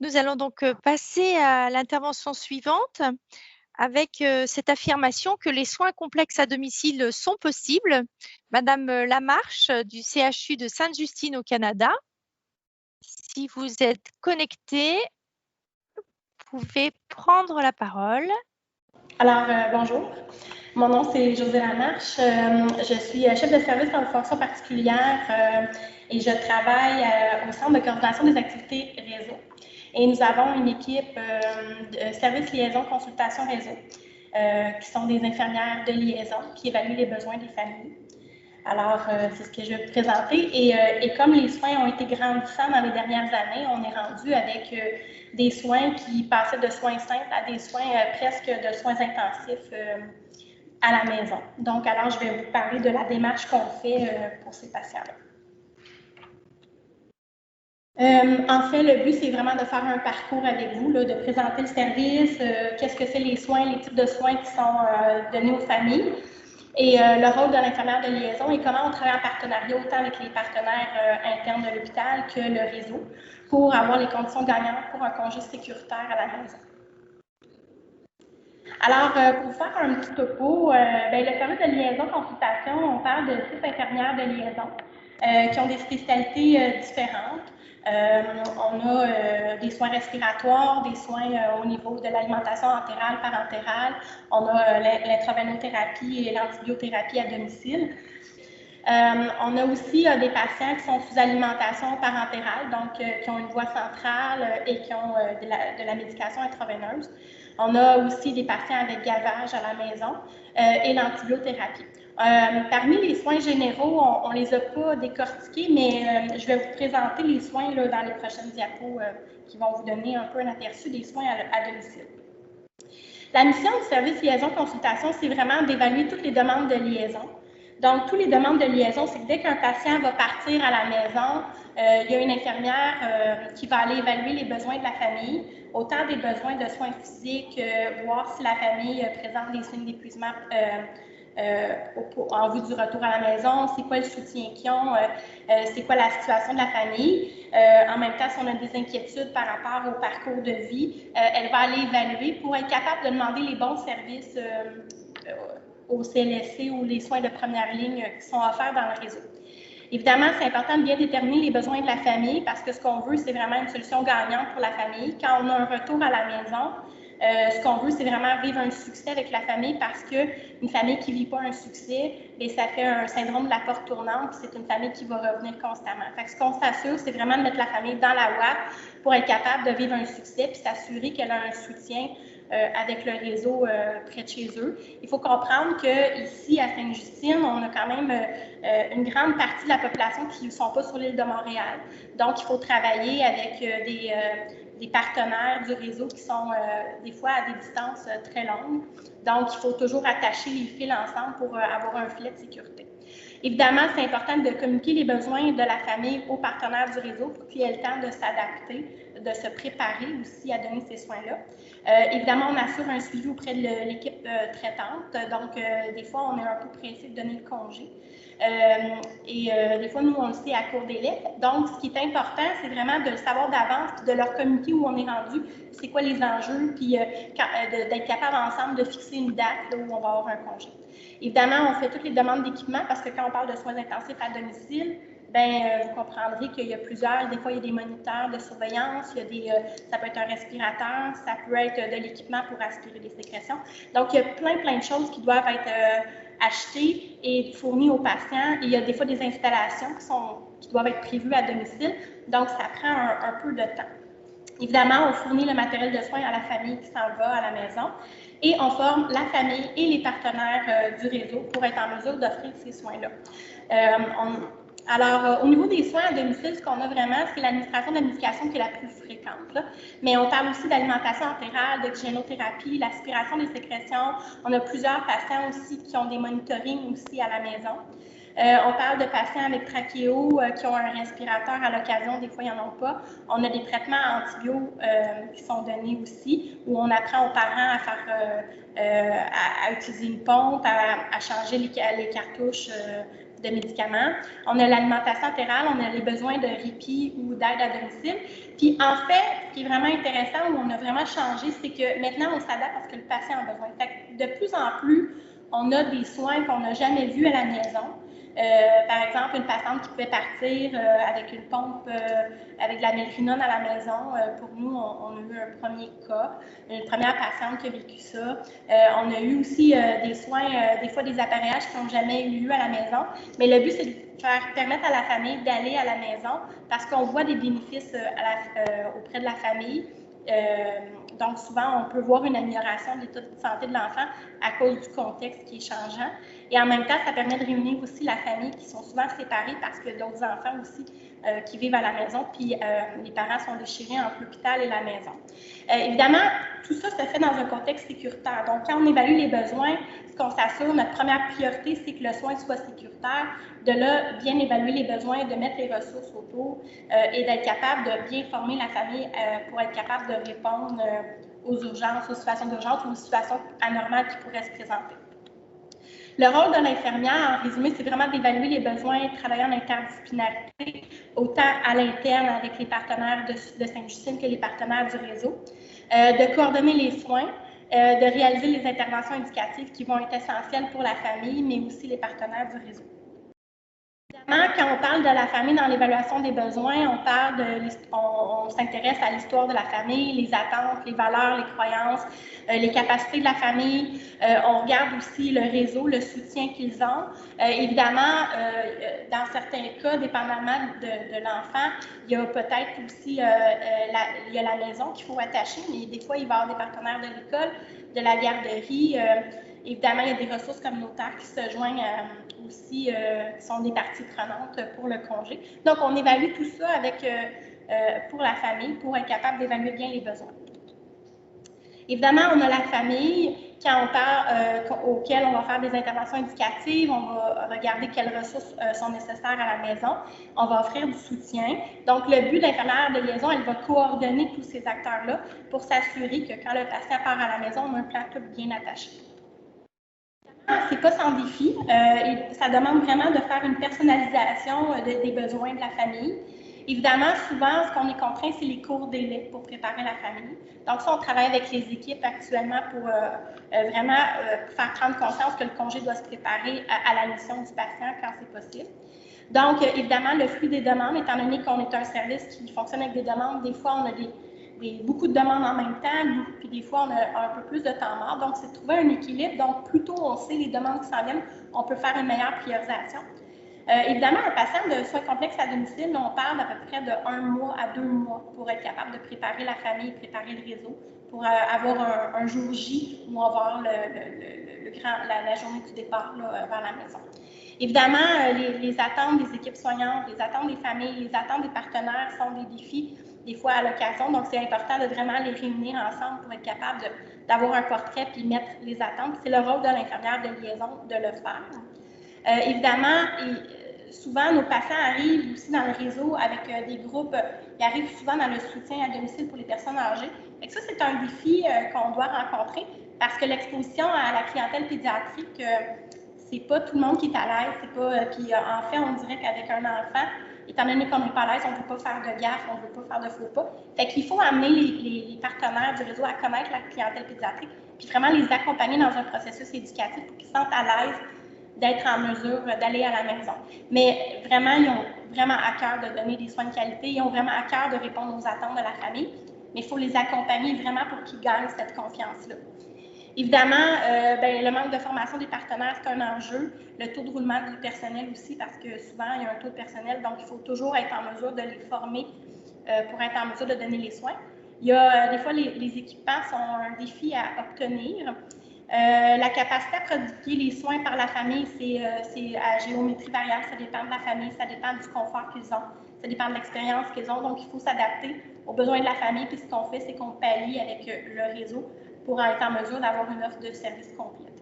Nous allons donc passer à l'intervention suivante avec cette affirmation que les soins complexes à domicile sont possibles. Madame Lamarche du CHU de Sainte-Justine au Canada, si vous êtes connectée, vous pouvez prendre la parole. Alors, bonjour. Mon nom, c'est Josée Lamarche. Je suis chef de service dans une fonction particulière et je travaille au Centre de coordination des activités réseau. Et nous avons une équipe de service liaison, consultation réseau, qui sont des infirmières de liaison qui évaluent les besoins des familles. Alors, c'est ce que je vais vous présenter. Et comme les soins ont été grandissants dans les dernières années, on est rendu avec des soins qui passaient de soins simples à des soins presque de soins intensifs à la maison. Donc, alors, je vais vous parler de la démarche qu'on fait pour ces patients-là. En fait, le but, c'est vraiment de faire un parcours avec vous, là, de présenter le service, qu'est-ce que c'est les soins, les types de soins qui sont donnés aux familles. Et le rôle de l'infirmière de liaison et comment on travaille en partenariat autant avec les partenaires internes de l'hôpital que le réseau pour avoir les conditions gagnantes pour un congé sécuritaire à la maison. Alors, pour faire un petit topo, le service de liaison consultation, on parle de 6 infirmières de liaison qui ont des spécialités différentes. On a des soins respiratoires, des soins au niveau de l'alimentation entérale, parentérale. On a l'intravénothérapie et l'antibiothérapie à domicile. On a aussi des patients qui sont sous alimentation parentérale, donc qui ont une voie centrale et qui ont de la médication intraveineuse. On a aussi des patients avec gavage à la maison et l'antibiothérapie. Parmi les soins généraux, on ne les a pas décortiqués, mais je vais vous présenter les soins là, dans les prochaines diapos qui vont vous donner un peu un aperçu des soins à domicile. La mission du service liaison-consultation, c'est vraiment d'évaluer toutes les demandes de liaison. Donc, toutes les demandes de liaison, c'est que dès qu'un patient va partir à la maison, il y a une infirmière qui va aller évaluer les besoins de la famille, autant des besoins de soins physiques, voir si la famille présente des signes d'épuisement en vue du retour à la maison, c'est quoi le soutien qu'ils ont, c'est quoi la situation de la famille. En même temps, si on a des inquiétudes par rapport au parcours de vie, elle va aller évaluer pour être capable de demander les bons services au CLSC ou les soins de première ligne qui sont offerts dans le réseau. Évidemment, c'est important de bien déterminer les besoins de la famille parce que ce qu'on veut, c'est vraiment une solution gagnante pour la famille. Quand on a un retour à la maison, ce qu'on veut, c'est vraiment vivre un succès avec la famille parce qu'une famille qui ne vit pas un succès, bien, ça fait un syndrome de la porte tournante, puis c'est une famille qui va revenir constamment. Fait que ce qu'on s'assure, c'est vraiment de mettre la famille dans la ouate pour être capable de vivre un succès puis s'assurer qu'elle a un soutien avec le réseau près de chez eux. Il faut comprendre qu'ici, à Sainte-Justine, on a quand même une grande partie de la population qui ne sont pas sur l'île de Montréal. Donc, il faut travailler avec des partenaires du réseau qui sont des fois à des distances très longues. Donc, il faut toujours attacher les fils ensemble pour avoir un filet de sécurité. Évidemment, c'est important de communiquer les besoins de la famille aux partenaires du réseau pour qu'ils aient le temps de s'adapter, de se préparer aussi à donner ces soins-là. Évidemment, on assure un suivi auprès de l'équipe traitante. Donc, des fois, on est un peu pressé de donner le congé. Des fois, nous, on le sait à court délai. Donc, ce qui est important, c'est vraiment de le savoir d'avance, de leur communiquer où on est rendu, c'est quoi les enjeux, puis d'être capable ensemble de fixer une date là, où on va avoir un congé. Évidemment, on fait toutes les demandes d'équipement parce que quand on parle de soins intensifs à domicile, vous comprendrez qu'il y a plusieurs, des fois il y a des moniteurs de surveillance, ça peut être un respirateur, ça peut être de l'équipement pour aspirer les sécrétions. Donc, il y a plein de choses qui doivent être achetées et fournies aux patients. Et il y a des fois des installations qui doivent être prévues à domicile, donc ça prend un peu de temps. Évidemment, on fournit le matériel de soins à la famille qui s'en va à la maison et on forme la famille et les partenaires du réseau pour être en mesure d'offrir ces soins-là. Alors, au niveau des soins à domicile, ce qu'on a vraiment, c'est l'administration de la médication qui est la plus fréquente. Là. Mais on parle aussi d'alimentation entérale, d'oxygénothérapie, l'aspiration des sécrétions. On a plusieurs patients aussi qui ont des monitorings aussi à la maison. On parle de patients avec trachéo qui ont un respirateur à l'occasion, des fois ils n'en ont pas. On a des traitements antibio qui sont donnés aussi, où on apprend aux parents à faire, à utiliser une pompe, à changer les cartouches de médicaments. On a l'alimentation entérale, on a les besoins de répit ou d'aide à domicile. Puis en fait, ce qui est vraiment intéressant, où on a vraiment changé, c'est que maintenant, on s'adapte à ce que le patient a besoin. Fait que de plus en plus, on a des soins qu'on n'a jamais vus à la maison. Par exemple, une patiente qui pouvait partir avec une pompe, avec de la melphénone à la maison. Pour nous, on a eu un premier cas, une première patiente qui a vécu ça. On a eu aussi des soins, des fois des appareillages qui n'ont jamais eu lieu à la maison. Mais le but, c'est de permettre à la famille d'aller à la maison parce qu'on voit des bénéfices auprès de la famille. Donc, souvent, on peut voir une amélioration de l'état de santé de l'enfant à cause du contexte qui est changeant. Et en même temps, ça permet de réunir aussi la famille qui sont souvent séparés parce que d'autres enfants aussi qui vivent à la maison, puis les parents sont déchirés entre l'hôpital et la maison. Évidemment, tout ça se fait dans un contexte sécuritaire. Donc, quand on évalue les besoins, ce qu'on s'assure, notre première priorité, c'est que le soin soit sécuritaire. De là, bien évaluer les besoins, de mettre les ressources autour et d'être capable de bien former la famille pour être capable de répondre aux urgences, aux situations d'urgence ou aux situations anormales qui pourraient se présenter. Le rôle de l'infirmière, en résumé, c'est vraiment d'évaluer les besoins, de travailler en interdisciplinarité, autant à l'interne avec les partenaires de Sainte-Justine que les partenaires du réseau, de coordonner les soins, de réaliser les interventions éducatives qui vont être essentielles pour la famille, mais aussi les partenaires du réseau. Évidemment, quand on parle de la famille dans l'évaluation des besoins, on s'intéresse à l'histoire de la famille, les attentes, les valeurs, les croyances, les capacités de la famille. On regarde aussi le réseau, le soutien qu'ils ont. Évidemment, dans certains cas, dépendamment de l'enfant, il y a peut-être aussi il y a la maison qu'il faut attacher, mais des fois, il va y avoir des partenaires de l'école, de la garderie. Évidemment, il y a des ressources communautaires qui se joignent aussi, qui sont des parties prenantes pour le congé. Donc, on évalue tout ça pour la famille, pour être capable d'évaluer bien les besoins. Évidemment, on a la famille auquel on va faire des interventions éducatives, on va regarder quelles ressources sont nécessaires à la maison, on va offrir du soutien. Donc, le but de l'infirmière de liaison, elle va coordonner tous ces acteurs-là pour s'assurer que quand le patient part à la maison, on a un plan tout bien attaché. C'est pas sans défi. Et ça demande vraiment de faire une personnalisation des besoins de la famille. Évidemment, souvent, ce qu'on est contraint, c'est les courts délais pour préparer la famille. Donc, ça, on travaille avec les équipes actuellement pour vraiment faire prendre conscience que le congé doit se préparer à la mission du patient quand c'est possible. Donc, évidemment, le flux des demandes, étant donné qu'on est un service qui fonctionne avec des demandes, des fois, on a beaucoup de demandes en même temps, puis des fois, on a un peu plus de temps mort. Donc, c'est de trouver un équilibre. Donc, plus tôt on sait les demandes qui s'en viennent, on peut faire une meilleure priorisation. Évidemment, un patient de soins complexes à domicile, on parle d'à peu près de 1 mois à 2 mois pour être capable de préparer la famille, préparer le réseau, pour avoir un jour J où on va avoir la journée du départ là, vers la maison. Évidemment, les attentes des équipes soignantes, les attentes des familles, les attentes des partenaires sont des défis, des fois à l'occasion. Donc, c'est important de vraiment les réunir ensemble pour être capable d'avoir un portrait puis mettre les attentes. C'est le rôle de l'infirmière de liaison de le faire. Évidemment, souvent, nos patients arrivent aussi dans le réseau avec des groupes. Ils arrivent souvent dans le soutien à domicile pour les personnes âgées. Et ça, c'est un défi qu'on doit rencontrer parce que l'exposition à la clientèle pédiatrique, c'est pas tout le monde qui est à l'aise. Puis en fait, on dirait qu'avec un enfant, étant donné qu'on n'est pas à l'aise, on ne peut pas faire de gaffe, on ne veut pas faire de faux pas. Fait qu'il faut amener les partenaires du réseau à connaître la clientèle pédiatrique, puis vraiment les accompagner dans un processus éducatif pour qu'ils se sentent à l'aise d'être en mesure d'aller à la maison. Mais vraiment, ils ont vraiment à cœur de donner des soins de qualité, ils ont vraiment à cœur de répondre aux attentes de la famille, mais il faut les accompagner vraiment pour qu'ils gagnent cette confiance-là. Évidemment, le manque de formation des partenaires, c'est un enjeu. Le taux de roulement du personnel aussi, parce que souvent, il y a un taux de personnel, donc il faut toujours être en mesure de les former pour être en mesure de donner les soins. Il y a des fois, les équipements sont un défi à obtenir. La capacité à prodiguer les soins par la famille, c'est à géométrie variable, ça dépend de la famille, ça dépend du confort qu'ils ont, ça dépend de l'expérience qu'ils ont, donc il faut s'adapter aux besoins de la famille, puis ce qu'on fait, c'est qu'on pallie avec le réseau pour être en mesure d'avoir une offre de service complète.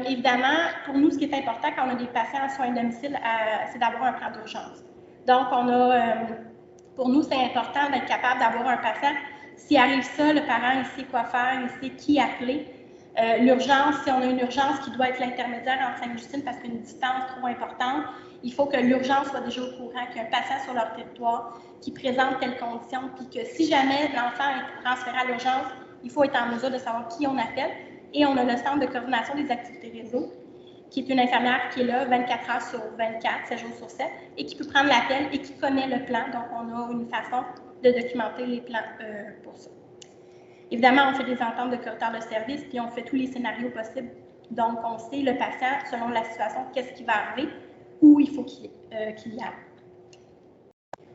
Évidemment, pour nous, ce qui est important quand on a des patients en soins à domicile, c'est d'avoir un plan d'urgence. Donc, pour nous, c'est important d'être capable d'avoir un patient. S'il arrive ça, le parent, il sait quoi faire, il sait qui appeler. L'urgence, si on a une urgence qui doit être l'intermédiaire entre Sainte-Justine parce qu'une distance trop importante, il faut que l'urgence soit déjà au courant qu'il y a un patient sur leur territoire qui présente telle condition, puis que si jamais l'enfant est transféré à l'urgence, il faut être en mesure de savoir qui on appelle. Et on a le centre de coordination des activités réseau, qui est une infirmière qui est là 24 heures sur 24, 7 jours sur 7, et qui peut prendre l'appel et qui connaît le plan. Donc, on a une façon de documenter les plans pour ça. Évidemment, on fait des ententes de corridors de service, puis on fait tous les scénarios possibles. Donc, on sait le patient, selon la situation, qu'est-ce qui va arriver, où il faut qu'il y aille.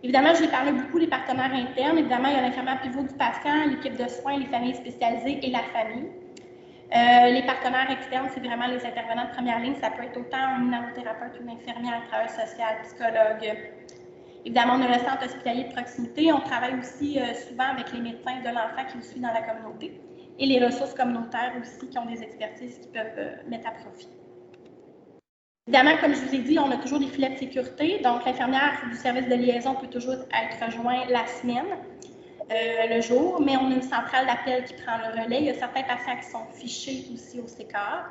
Évidemment, j'ai parlé beaucoup des partenaires internes. Évidemment, il y a l'infirmière pivot du patient, l'équipe de soins, les familles spécialisées et la famille. Les partenaires externes, c'est vraiment les intervenants de première ligne. Ça peut être autant un nanothérapeute, une infirmière, un travailleur social, psychologue. Évidemment, on a le centre hospitalier de proximité. On travaille aussi souvent avec les médecins de l'enfant qui nous suivent dans la communauté et les ressources communautaires aussi qui ont des expertises qui peuvent mettre à profit. Évidemment, comme je vous ai dit, on a toujours des filets de sécurité. Donc, l'infirmière du service de liaison peut toujours être rejointe la semaine, le jour, mais on a une centrale d'appel qui prend le relais. Il y a certains patients qui sont fichés aussi au CECAR.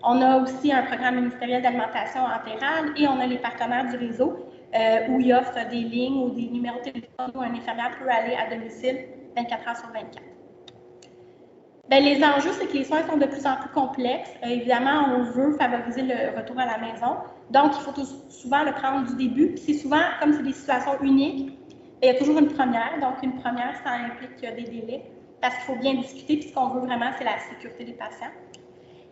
On a aussi un programme ministériel d'alimentation entérale et on a les partenaires du réseau où ils offrent des lignes ou des numéros de téléphone où un infirmière peut aller à domicile 24 heures sur 24. Bien, les enjeux, c'est que les soins sont de plus en plus complexes. Évidemment, on veut favoriser le retour à la maison. Donc, il faut souvent le prendre du début. Puis c'est souvent, comme c'est des situations uniques, il y a toujours une première. Donc, une première, ça implique qu'il y a des délais parce qu'il faut bien discuter. Puis ce qu'on veut vraiment, c'est la sécurité des patients.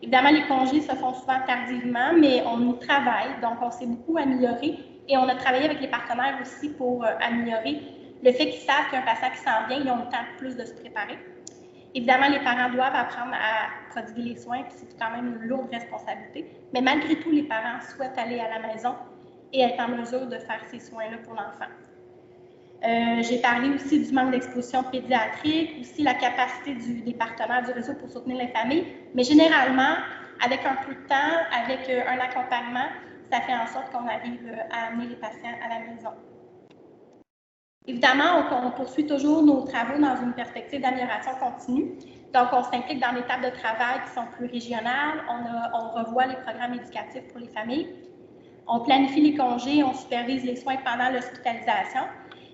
Évidemment, les congés se font souvent tardivement, mais on y travaille. Donc, on s'est beaucoup amélioré. Et on a travaillé avec les partenaires aussi pour améliorer le fait qu'ils savent qu'un patient qui s'en vient, ils ont le temps plus de se préparer. Évidemment, les parents doivent apprendre à prodiguer les soins, puis c'est quand même une lourde responsabilité. Mais malgré tout, les parents souhaitent aller à la maison et être en mesure de faire ces soins-là pour l'enfant. J'ai parlé aussi du manque d'exposition pédiatrique, aussi la capacité des partenaires du réseau pour soutenir les familles. Mais généralement, avec un peu de temps, avec un accompagnement, ça fait en sorte qu'on arrive à amener les patients à la maison. Évidemment, on poursuit toujours nos travaux dans une perspective d'amélioration continue. Donc, on s'implique dans des tables de travail qui sont plus régionales. On revoit les programmes éducatifs pour les familles. On planifie les congés, on supervise les soins pendant l'hospitalisation.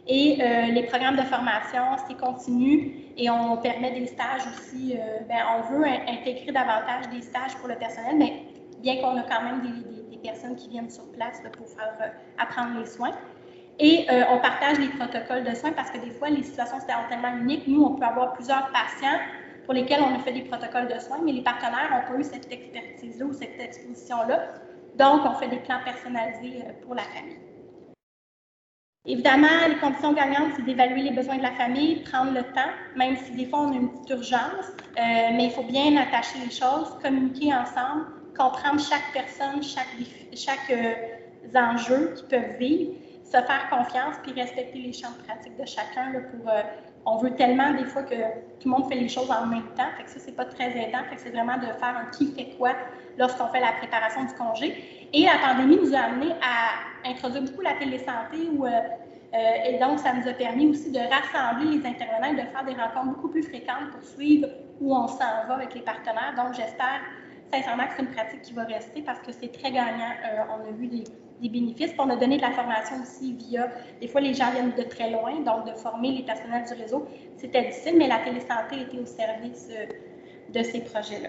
Et les programmes de formation, c'est continu et on permet des stages aussi. On veut intégrer davantage des stages pour le personnel, mais bien qu'on a quand même des personnes qui viennent sur place pour faire apprendre les soins. Et on partage les protocoles de soins parce que des fois, les situations sont tellement uniques. Nous, on peut avoir plusieurs patients pour lesquels on a fait des protocoles de soins, mais les partenaires n'ont pas eu cette expertise-là ou cette exposition-là. Donc, on fait des plans personnalisés pour la famille. Évidemment, les conditions gagnantes, c'est d'évaluer les besoins de la famille, prendre le temps, même si des fois on a une petite urgence, mais il faut bien attacher les choses, communiquer ensemble, comprendre chaque personne, chaque enjeu qu'ils peuvent vivre, se faire confiance, puis respecter les champs de pratique de chacun. Là, on veut tellement des fois que tout le monde fait les choses en même temps, fait que ça, c'est pas très aidant, fait que c'est vraiment de faire un qui fait quoi lorsqu'on fait la préparation du congé. Et la pandémie nous a amené à introduire beaucoup la télésanté et donc ça nous a permis aussi de rassembler les intervenants et de faire des rencontres beaucoup plus fréquentes pour suivre où on s'en va avec les partenaires. Donc j'espère sincèrement que c'est une pratique qui va rester parce que c'est très gagnant. On a vu des bénéfices. Puis on a donné de la formation aussi via, des fois les gens viennent de très loin, donc de former les personnels du réseau, c'était difficile, mais la télésanté était au service de ces projets-là.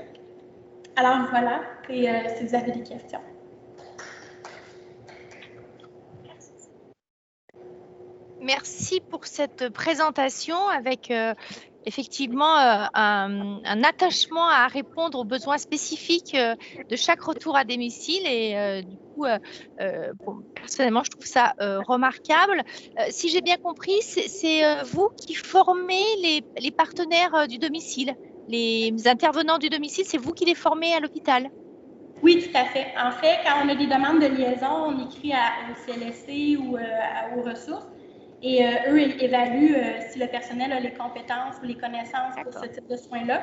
Alors voilà, et si vous avez des questions. Merci pour cette présentation avec effectivement un attachement à répondre aux besoins spécifiques de chaque retour à domicile et du coup, personnellement, je trouve ça remarquable. Si j'ai bien compris, c'est vous qui formez les partenaires du domicile, les intervenants du domicile, c'est vous qui les formez à l'hôpital? Oui, tout à fait. En fait, quand on a des demandes de liaison, on écrit au CLSC ou aux ressources. Et eux évaluent si le personnel a les compétences ou les connaissances pour ce type de soins-là.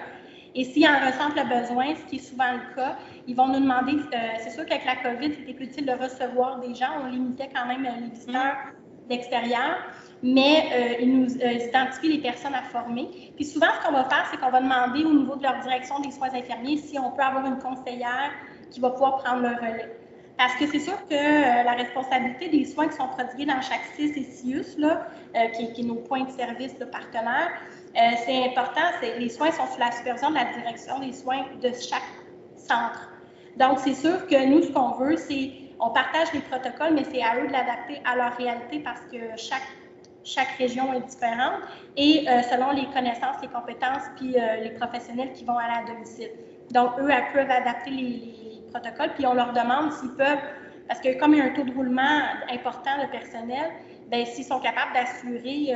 Et s'ils en ressentent le besoin, ce qui est souvent le cas, ils vont nous demander, c'est sûr qu'avec la COVID, c'était plus utile de recevoir des gens, on limitait quand même les visiteurs d'extérieur, mais ils nous identifient les personnes à former. Puis souvent, ce qu'on va faire, c'est qu'on va demander au niveau de leur direction des soins infirmiers si on peut avoir une conseillère qui va pouvoir prendre le relais. Parce que c'est sûr que la responsabilité des soins qui sont prodigués dans chaque CIS et CIUS, là, qui est nos points de service de partenaires, c'est important, les soins sont sous la supervision de la direction des soins de chaque centre. Donc, c'est sûr que nous, ce qu'on veut, c'est, on partage les protocoles, mais c'est à eux de l'adapter à leur réalité parce que chaque région est différente et selon les connaissances, les compétences, puis les professionnels qui vont aller à domicile. Donc, eux, elles peuvent adapter les protocoles, puis on leur demande s'ils peuvent, parce que comme il y a un taux de roulement important de personnel, bien, s'ils sont capables d'assurer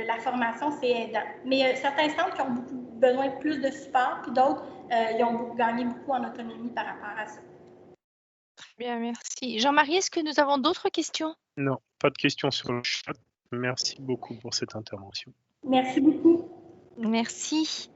la formation, c'est aidant. Mais certains centres qui ont besoin de plus de support, puis d'autres, ils ont gagné beaucoup en autonomie par rapport à ça. Très bien, merci. Jean-Marie, est-ce que nous avons d'autres questions? Non, pas de questions sur le chat. Merci beaucoup pour cette intervention. Merci beaucoup. Merci.